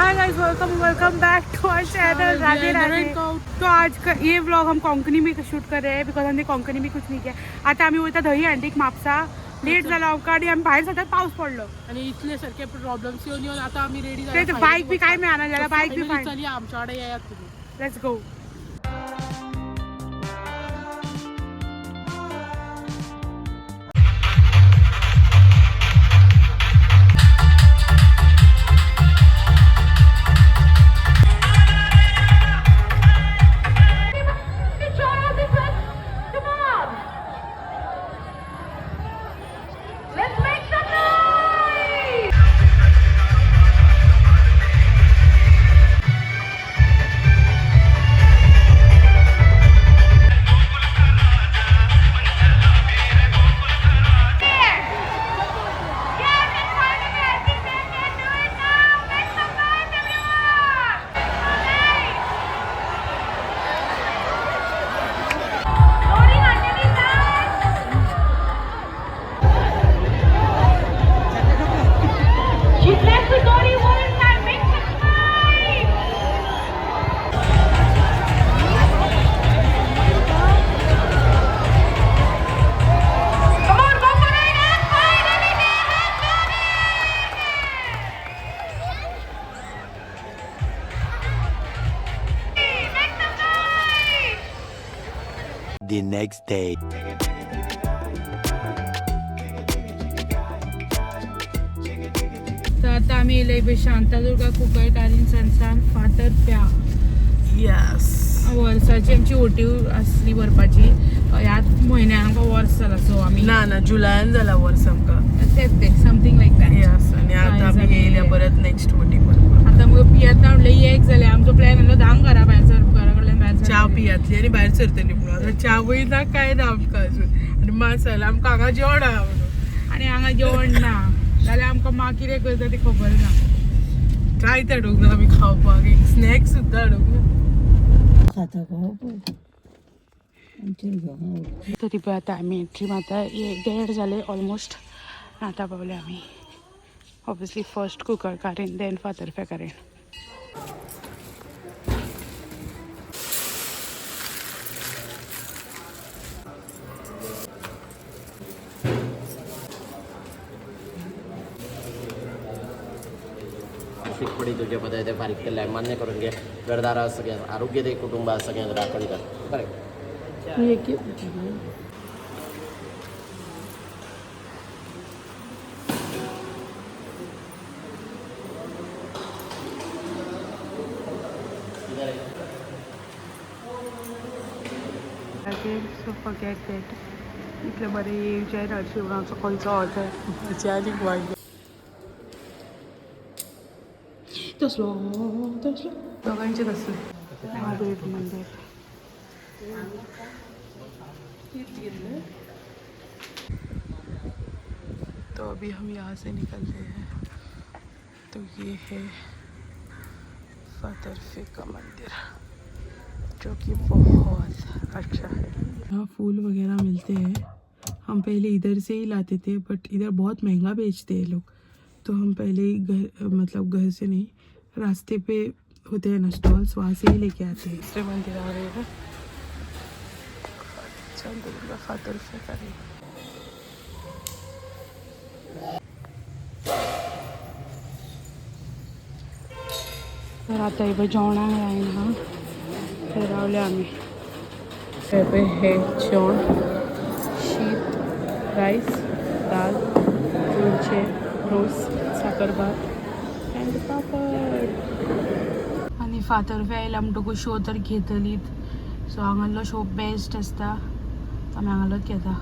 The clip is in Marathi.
High guys, welcome back to our channel Radhe Radhe. तो आज का ये व्लॉग हम कोंकणी में शूट कर रहे हैं बिकॉज हमने कोंकणी में कुछ नहीं किया। आता आम्ही वयता दही हंडी म्हापसा लेट जाला आणि आम्ही बाहेर सतत पाऊस पडलो आणि इतले सारखे प्रॉब्लेम्स येऊन आता आम्ही रेडी झालो। बाईक बी काय मिळाना झाला, बाईक बी फाईन। चली आमच्याकडे या तुम्ही, let's go. The next day. तर आता आम्ही येले शांतादुर्गा कुकरकारीण संस्थान फातरप्या। यस, वर्साची आमची ओटीव असली भरपाची। ह्याच म्हयन्यान आमकां वर्स जाला, सो आम्ही ना जुलयान जाला वर्स आमकां ते समथिंग लायक दॅट। यस, आणि आता आम्ही येयल्या परत नेक्स्ट वटी परत। आता मग पियेता म्हणल्यार एक जाले आमचो प्लॅन आसलो धांक घरा भायर घरा कडल्यान भायर च्या पियातली आणि भायर सरतली म्हणून। आता च्या वय ना काय ना आमकां अजून, आणि मसाला आमकां हांगा जेवण आहा म्हणून, आणि हांगा जेवण ना जाल्यार आमकां मा कितें करता ती खबर ना। काय हाडूंक ना आमी खावपाक, एक स्नॅक्स सुद्दां हाडूंक ना। तरी पळय आतां आमी एंट्री मारता, 1:30 जाले ऑलमोस्ट। आतां पावले आमी ऑब्वियसली फर्स्ट कुकरकारीण, देन फातर्पेकारीण। शिकपडी तुझे पद्धती बारीक केल्या मान्य करून घे। घरदारा सगळ्या आरोग्यदायी कुटुंबा सगळ्यांना राखण कर बरें। सो फॉरगेट दॅट, इतले बरे येवचे नरशिवरावचो खंयचो ऑर्डर आनीक वायट तसलो दोगांचे तसले महादेव मंदिर। तो अभी हम यहाँ से निकल रहे हैं। तो ये है फातर्पे का मंदिर, जो कि बहुत अच्छा है। यहाँ फूल वगैरह मिलते हैं। हम पहले इधर से ही लाते थे, बट इधर बहुत महंगा बेचते हैं लोग, तो हम पहले ही घर से नहीं, रास्ते पे होते हैं ना स्टॉल्स, वहाँ से ही लेके आते हैं। दूसरे मंदिर आ रहे हैं, फातर्पे का। तर आता इथं जेवणाक लायना थंय रावले आमी। हे जेवण, शीत, राईस, दाल, लोणचे, रोस, साकरभात अँड पापड। आनी फातर्पे आयला म्हणटकूच शो तर घेतलीत, सो हांगालो शो बेस्ट आसता, आमी हांगालोच घेता।